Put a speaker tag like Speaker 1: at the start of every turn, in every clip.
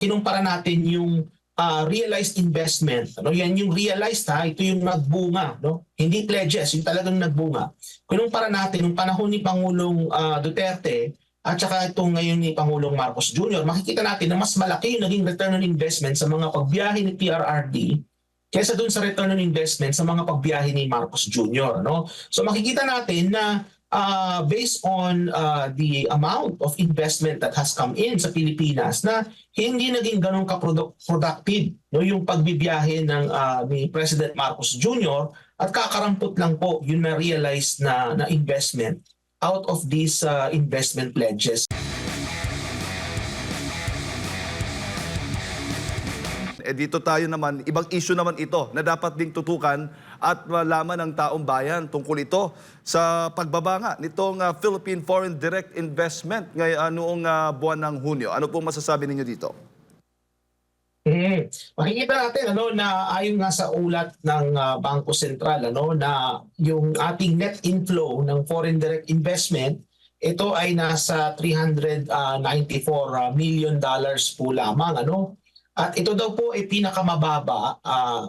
Speaker 1: kinumpara natin yung realized investment. Ano, yan yung realized ha, ito yung nagbunga, no? Hindi pledges, yung talagang nagbunga. Kinumpara natin yung panahon ni Pangulong Duterte at saka itong ngayon ni Pangulong Marcos Jr., makikita natin na mas malaki yung naging return on investment sa mga pagbiyahe ni PRRD kaysa dun sa return on investment sa mga pagbiyahe ni Marcos Jr. No? So makikita natin na based on the amount of investment that has come in sa Pilipinas na hindi naging ganun ka-productive no, yung pagbibiyahe ng ni President Marcos Jr. at kakarampot lang po yung na-realize na investment out of these investment pledges.
Speaker 2: Dito tayo naman, ibang issue naman ito na dapat ding tutukan at malaman ng taong bayan tungkol ito sa pagbaba nga nitong Philippine Foreign Direct Investment noong buwan ng Hunyo. Ano pong masasabi ninyo dito?
Speaker 1: Makikita natin na ayon nga sa ulat ng Bangko Sentral na yung ating net inflow ng foreign direct investment ito ay nasa $394 million po lamang At ito daw po ay pinakamababa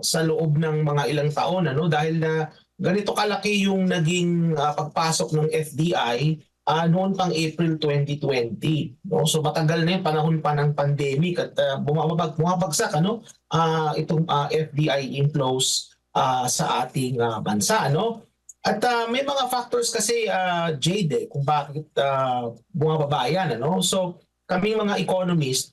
Speaker 1: sa loob ng mga ilang taon dahil na ganito kalaki yung naging pagpasok ng FDI noon pang April 2020. So matagal na yung panahon pa ng pandemic at bumabagsak itong FDI inflows sa ating bansa. At may mga factors kasi, Jade, kung bakit bumababa yan. So kaming mga economist,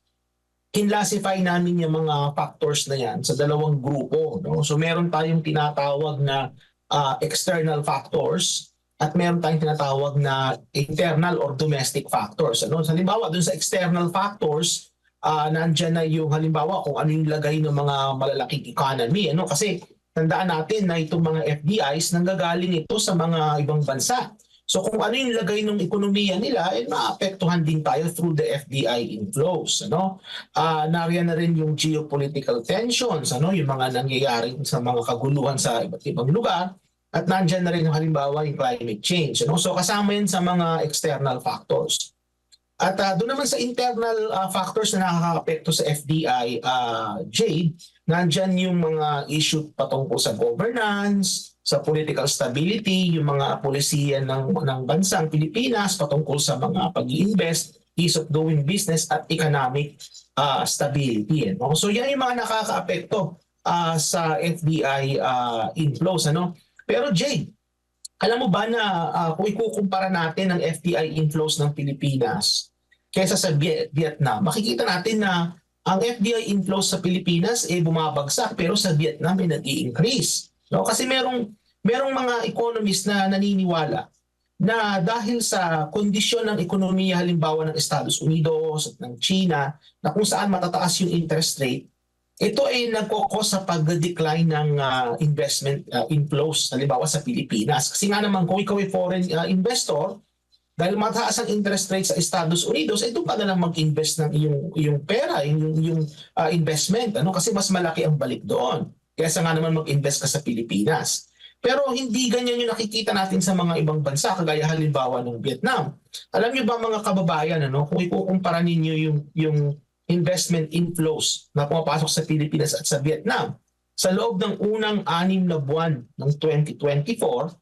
Speaker 1: kinlasify namin yung mga factors na yan sa dalawang grupo. So meron tayong tinatawag na external factors at meron tayong tinatawag na internal or domestic factors. So halimbawa, dun sa external factors, nandyan na yung halimbawa kung ano yung lagay ng mga malalaking economy. Kasi tandaan natin na itong mga FDIs nanggagaling ito sa mga ibang bansa. So kung ano yung lagay ng ekonomiya nila, maapektuhan din tayo through the FDI inflows. Nariyan na rin yung geopolitical tensions, yung mga nangyayari sa mga kaguluhan sa iba't ibang lugar. At nandyan na rin yung halimbawa yung climate change. So kasama yun sa mga external factors. At doon naman sa internal factors na nakaka-apekto sa FDI, Jade, nandyan yung mga issue patungkol sa governance, sa political stability, yung mga polisiya ng bansang Pilipinas patungkol sa mga pag-i-invest, ease of doing business at economic stability. So yan yung mga nakaka-apekto sa FDI inflows. Pero Jade, alam mo ba na kung ikukumpara natin ang FDI inflows ng Pilipinas kaysa sa Vietnam, makikita natin na ang FDI inflows sa Pilipinas bumabagsak pero sa Vietnam ay nag-i-increase. Kasi merong mga economists na naniniwala na dahil sa kondisyon ng ekonomiya halimbawa ng Estados Unidos at ng China na kung saan matataas yung interest rate, ito ay nagkokos sa pag-decline ng investment inflows halimbawa sa Pilipinas. Kasi nga naman kung ikaw ay foreign investor, dahil mataas ang interest rate sa Estados Unidos, doon ka na lang mag-invest ng iyong pera, yung investment. Kasi mas malaki ang balik doon. Kaysa nga naman mag-invest ka sa Pilipinas. Pero hindi ganyan yung nakikita natin sa mga ibang bansa, kagaya halimbawa ng Vietnam. Alam niyo ba mga kababayan, kung ikukumpara ninyo yung investment inflows na pumapasok sa Pilipinas at sa Vietnam, sa loob ng unang 6 na buwan ng 2024,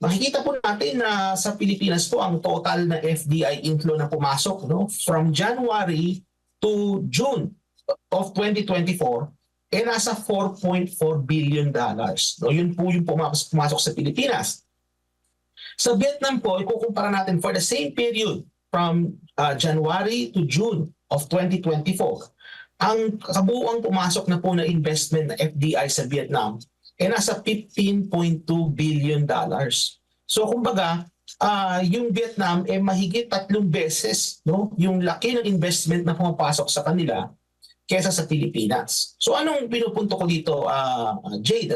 Speaker 1: makikita po natin na sa Pilipinas po ang total na FDI inflow na pumasok from January to June of 2024 nasa $4.4 billion. Yun po yung pumasok sa Pilipinas. Sa Vietnam po, ikukumpara natin for the same period from January to June of 2024. Ang kabuuang pumasok na po na investment na FDI sa Vietnam nasa $15.2 billion. So kumbaga, yung Vietnam mahigit 3 beses yung laki ng investment na pumapasok sa kanila kesa sa Pilipinas. So anong pinupunto ko dito, Jade?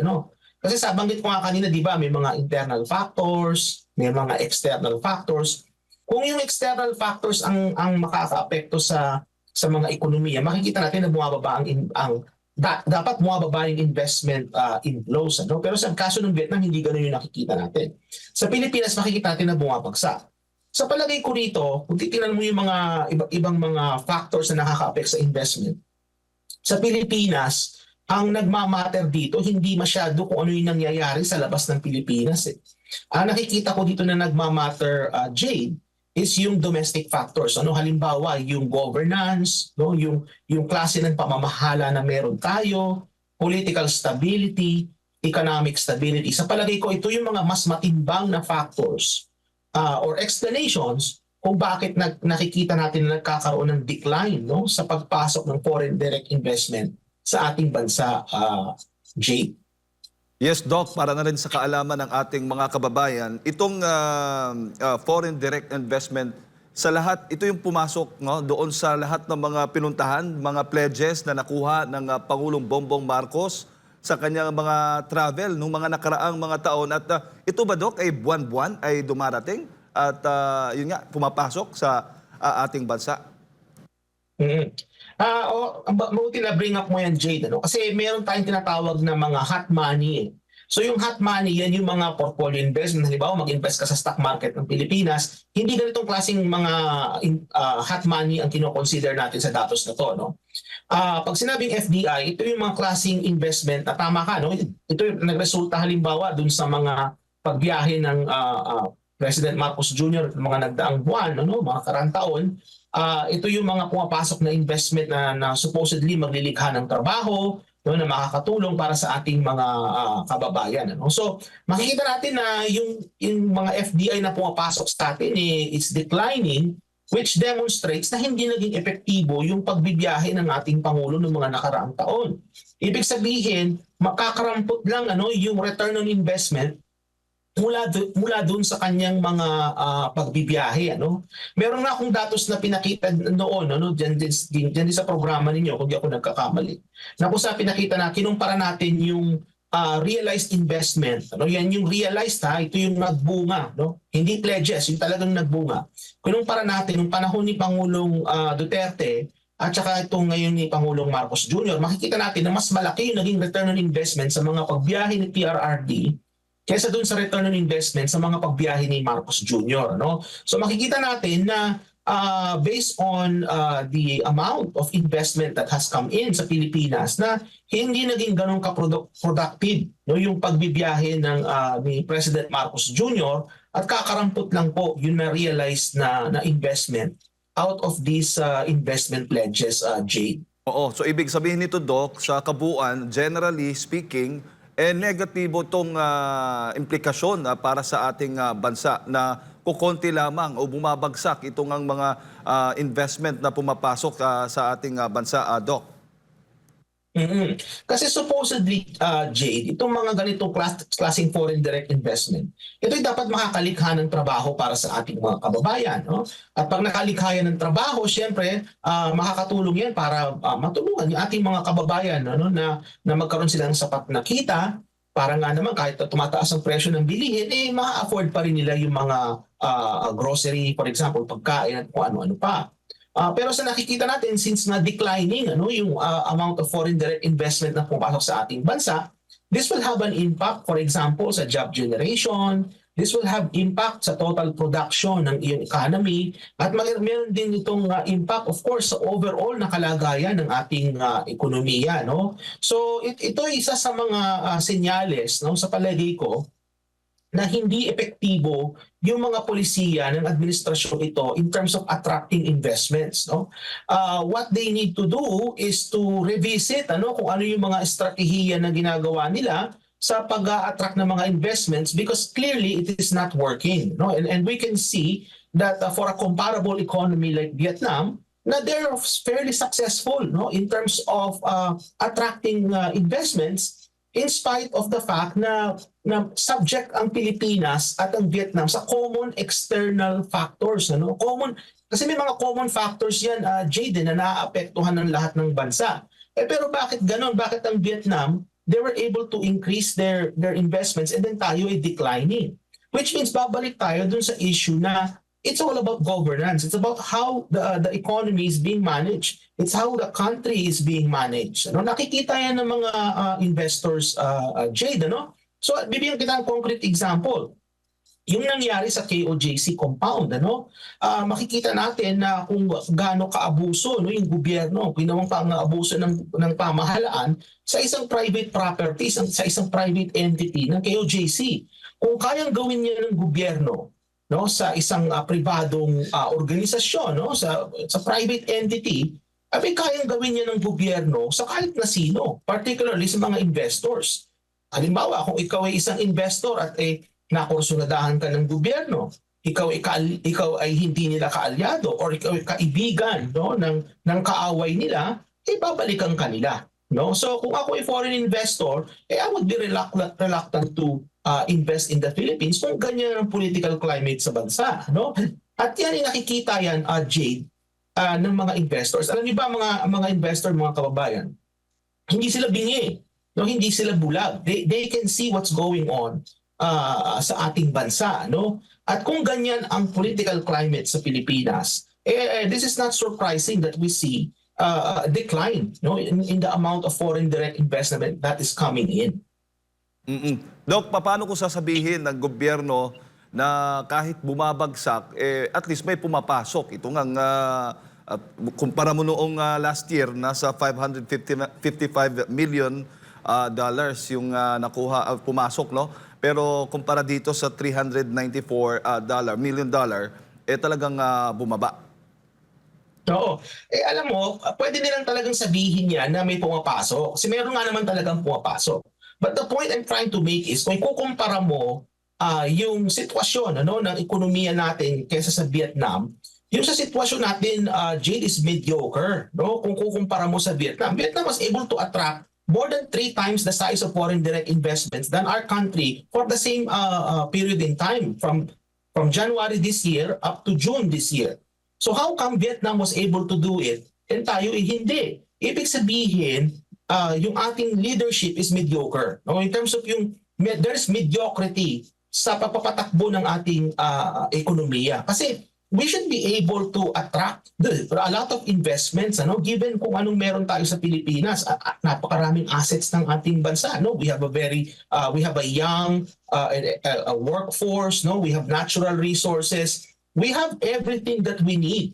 Speaker 1: Kasi banggit ko nga kanina, di ba, may mga internal factors, may mga external factors. Kung yung external factors ang makaka-apekto sa mga ekonomiya, makikita natin na bumababa dapat bumababa yung investment inflows. Pero sa kaso ng Vietnam, hindi ganun yung nakikita natin. Sa Pilipinas, makikita natin na bumabagsak. Sa palagay ko rito, kung titingnan mo yung mga ibang mga factors na nakaka-apekto sa investment, sa Pilipinas, ang nagmamatter dito, hindi masyado kung ano yung nangyayari sa labas ng Pilipinas. Nakikita ko dito na nagmamatter, Jade, is yung domestic factors. Ano, halimbawa, yung governance, no, yung klase ng pamamahala na meron tayo, political stability, economic stability. Sa palagay ko, ito yung mga mas matimbang na factors or explanations kung bakit nakikita natin na nagkakaroon ng decline, no, sa pagpasok ng foreign direct investment sa ating bansa, Jake.
Speaker 2: Yes, Doc, para na rin sa kaalaman ng ating mga kababayan, itong foreign direct investment sa lahat, ito yung pumasok, no, doon sa lahat ng mga pinuntahan, mga pledges na nakuha ng Pangulong Bongbong Marcos sa kanyang mga travel nung mga nakaraang mga taon. At ito ba, Doc, ay buwan-buwan ay dumarating at yun nga, pumapasok sa ating bansa?
Speaker 1: Mabuti na bring up mo yan, Jade. Ano? Kasi meron tayong tinatawag na mga hot money. So yung hot money, yan yung mga portfolio investment. Halimbawa, mag-invest ka sa stock market ng Pilipinas, hindi ganitong klaseng mga hot money ang kinoconsider natin sa datos na to. No? Pag sinabing FDI, ito yung mga klaseng investment na tama ka. No? Ito yung nagresulta halimbawa dun sa mga pagbiyahe ng President Marcos Jr. mga nagdaang buwan, ano, mga karang taon. Ito yung mga pumapasok na investment na supposedly maglilikha ng trabaho, no, na makakatulong para sa ating mga kababayan. Ano? So makikita natin na yung mga FDI na pumapasok sa atin is declining, which demonstrates na hindi naging epektibo yung pagbibiyahe ng ating Pangulo ng mga nakaraang taon. Ibig sabihin, makakarampot lang yung return on investment mula doon sa kanyang mga pagbibiyahe. Meron na akong datos na pinakita noon, dyan din sa programa ninyo, kung di ako nagkakamali, na kung sa pinakita na kinumpara natin yung realized investment. Yan yung realized, ito yung nagbunga. Hindi pledges, yung talagang nagbunga. Kinumpara natin yung panahon ni Pangulong Duterte at saka itong ngayon ni Pangulong Marcos Jr., makikita natin na mas malaki yung naging return on investment sa mga pagbiyahe ni PRRD kaysa doon sa return on investment sa mga pagbiyahe ni Marcos Jr. So makikita natin na based on the amount of investment that has come in sa Pilipinas na hindi naging ganun ka-productive yung pagbibiyahe ni President Marcos Jr. at kakarampot lang po yung na-realize na investment out of these investment pledges, Jade.
Speaker 2: Oo, so ibig sabihin nito, Doc, sa kabuuan, generally speaking, negatibo itong implikasyon para sa ating bansa na kukonti lamang o bumabagsak itong ang mga investment na pumapasok sa ating bansa, Doc.
Speaker 1: Kasi supposedly, Jade, itong mga ganitong klaseng foreign direct investment, ito'y dapat makakalika ng trabaho para sa ating mga kababayan. No? At pag nakalikha yan ng trabaho, siyempre, makakatulong yan para matulungan yung ating mga kababayan na magkaroon sila ng sapat na kita para nga naman kahit tumataas ang presyo ng bilihin, ma-afford pa rin nila yung mga grocery, for example, pagkain at kung ano-ano pa. Pero sa nakikita natin, since na declining yung amount of foreign direct investment na pumapasok sa ating bansa, this will have an impact, for example, sa job generation, this will have impact sa total production ng iyong economy, at meron din itong impact, of course, sa overall na kalagayan ng ating ekonomiya. So ito ay isa sa mga senyales sa palagay ko na hindi epektibo yung mga polisiya ng administrasyon ito in terms of attracting investments. What they need to do is to revisit kung ano yung mga estratehiya na ginagawa nila sa pag-attract ng mga investments, because clearly it is not working. And we can see that for a comparable economy like Vietnam, na they're fairly successful in terms of attracting investments, in spite of the fact na subject ang Pilipinas at ang Vietnam sa common external factors. Kasi may mga common factors yan, Jade, na naaapektuhan ng lahat ng bansa. Pero bakit ganon? Bakit ang Vietnam, they were able to increase their investments and then tayo ay declining? Which means babalik tayo dun sa issue na it's all about governance. It's about how the economy is being managed. It's how the country is being managed. Nakikita yan ng mga investors, Jade. So bibigyan kita ng concrete example. yung nangyari sa KOJC compound, makikita natin na kung gaano kaabuso yung gobyerno, ginawang pang-aabuso ng pamahalaan sa isang private property, sa isang private entity ng KOJC. Kung kayang gawin niya ng gobyerno sa isang pribadong organisasyon, sa private entity, ay kayang gawin niya ng gobyerno sa kahit na sino, particularly sa mga investors. Halimbawa, kung ikaw ay isang investor at nakursunadahan ka ng gobyerno, ikaw ay hindi nila kaalyado or ikaw ay kaibigan ng kaaway nila, babalikan ka nila. So kung ako ay foreign investor, I would be reluctant to invest in the Philippines kung ganyan ang political climate sa bansa. At yan ay nakikita yan, Jade, ng mga investors. Alam niyo ba mga investor, mga kababayan, hindi sila bingi, hindi sila bulag. They can see what's going on sa ating bansa, At kung ganyan ang political climate sa Pilipinas, this is not surprising that we see a decline, in the amount of foreign direct investment that is coming in.
Speaker 2: Doc, paano ko sasabihin ng gobyerno na kahit bumabagsak, at least may pumapasok? Ito nga, kumpara mo noong last year, nasa $555 million yung pumasok, Pero kumpara dito sa $394 million, talagang bumaba.
Speaker 1: Oo. Alam mo, pwede nilang talagang sabihin yan na may pumapasok. Kasi meron nga naman talagang pumapasok. But the point I'm trying to make is, kung kukumpara mo yung sitwasyon ng ekonomiya natin kaysa sa Vietnam, yung sa sitwasyon natin, Jade, is mediocre. Kung kukumpara mo sa Vietnam, Vietnam was able to attract more than 3 times the size of foreign direct investments than our country for the same period in time, from January this year up to June this year. So how come Vietnam was able to do it and tayo hindi? Ibig sabihin, yung ating leadership is mediocre. In terms of there's mediocrity sa pagpapatakbo ng ating ekonomiya. Kasi we should be able to attract a lot of investments, given kung anong meron tayo sa Pilipinas. Napakaraming assets ng ating bansa. We have a young workforce. We have natural resources. We have everything that we need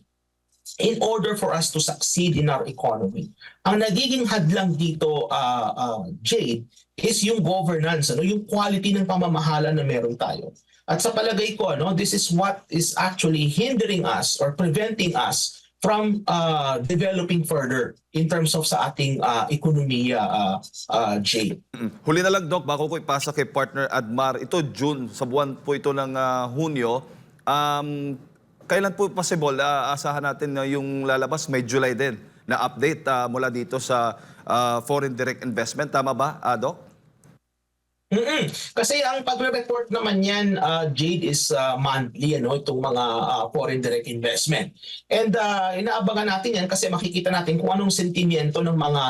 Speaker 1: in order for us to succeed in our economy. Ang nagiging hadlang dito, Jade, is yung governance, yung quality ng pamamahala na meron tayo. At sa palagay ko, this is what is actually hindering us or preventing us from developing further in terms of sa ating ekonomiya, Jade.
Speaker 2: Huli na lang, Doc, bago ko ipasa kay partner Admar, ito June, sa buwan po ito ng Hunyo, kailan po possible asahan natin na yung lalabas? May July din na update mula dito sa foreign direct investment. Tama ba, Doc?
Speaker 1: Kasi ang pagre-report naman yan, Jade, is monthly, itong mga foreign direct investment. And inaabangan natin yan kasi makikita natin kung anong sentimiento ng mga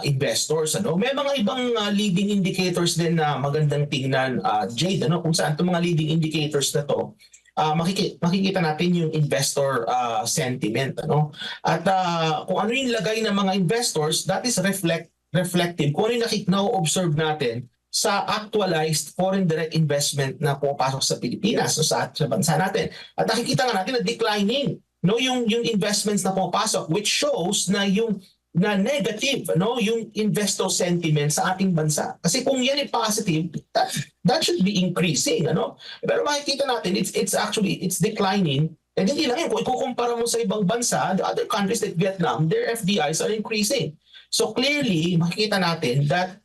Speaker 1: investors. May mga ibang leading indicators din na magandang tingnan, Jade, kung saan itong mga leading indicators na to. Makikita natin yung investor sentiment. At kung ano yung lagay ng mga investors, that is reflective. Kung ano yung na-observe natin sa actualized foreign direct investment na pumapasok sa Pilipinas, sa bansa natin. At nakikita nga natin na declining yung investments na pumapasok, which shows na na negative yung investor sentiment sa ating bansa. Kasi kung yan ay positive, that should be increasing. Pero makikita natin, it's declining. And hindi lang yun, kung ikukumpara mo sa ibang bansa, the other countries like Vietnam, their FDIs are increasing. So clearly, makikita natin that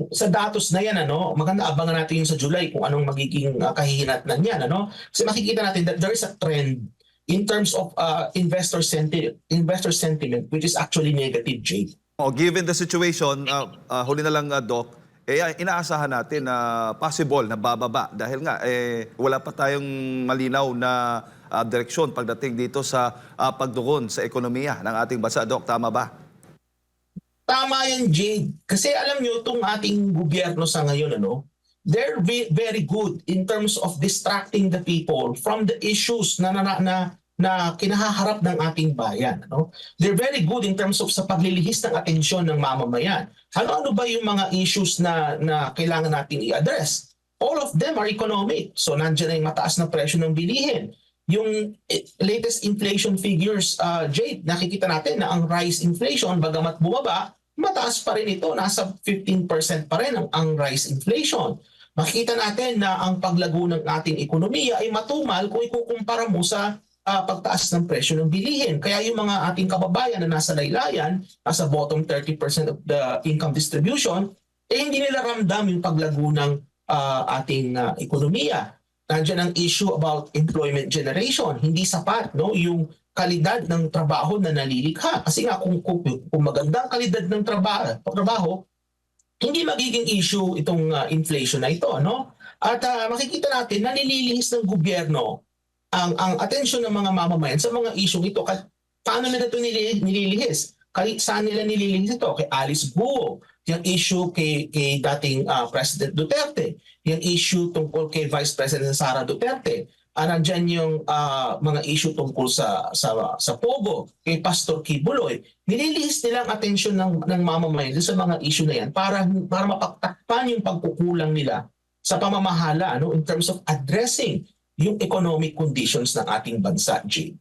Speaker 1: sa datos na yan, maganda abangan natin yung sa July kung anong magiging kahihinatnan yan. Kasi makikita natin that there is a trend in terms of investor sentiment, which is actually negative, Jay.
Speaker 2: Given the situation, huli na lang, Doc, inaasahan natin na possible na bababa dahil nga wala pa tayong malinaw na direksyon pagdating dito sa pagdugon sa ekonomiya ng ating bansa. Doc, tama ba?
Speaker 1: Tama yan, Jade. Kasi alam nyo, itong ating gobyerno sa ngayon, they're very good in terms of distracting the people from the issues na kinahaharap ng ating bayan. They're very good in terms of sa paglilihis ng atensyon ng mamamayan. Ano ba yung mga issues na kailangan nating i-address? all of them are economic. So nandiyan na yung mataas na presyo ng bilihin. Yung latest inflation figures, Jade, nakikita natin na ang rice inflation, bagamat bumaba, mataas pa rin ito. Nasa 15% pa rin ang rice inflation. Makikita natin na ang paglago ng ating ekonomiya ay matumal kung ikukumpara mo sa pagtaas ng presyo ng bilihin. Kaya yung mga ating kababayan na nasa laylayan, nasa bottom 30% of the income distribution, hindi nila ramdam yung paglago ng ating ekonomiya. Nandiyan ang issue about employment generation. Hindi sapat, no, yung kalidad ng trabaho na nalilikha. Kasi nga kung magandang kalidad ng trabaho, hindi magiging issue itong inflation na ito, no? At makikita natin na nililihis ng gobyerno ang atensyon ng mga mamamayan sa mga issue ito. Paano nila ito nililihis? Saan nila nililihis ito? Kay Alice Guo, yung issue kay dating President Duterte, yung issue tungkol kay Vice President Sara Duterte, nandyan yung mga issue tungkol sa Pogo, kay Pastor Kibuloy. Nililihis nila ang atensyon ng mamamayan sa mga issue na yan para mapagtakpan yung pagkukulang nila sa pamamahala, no, in terms of addressing yung economic conditions ng ating bansa, Jade.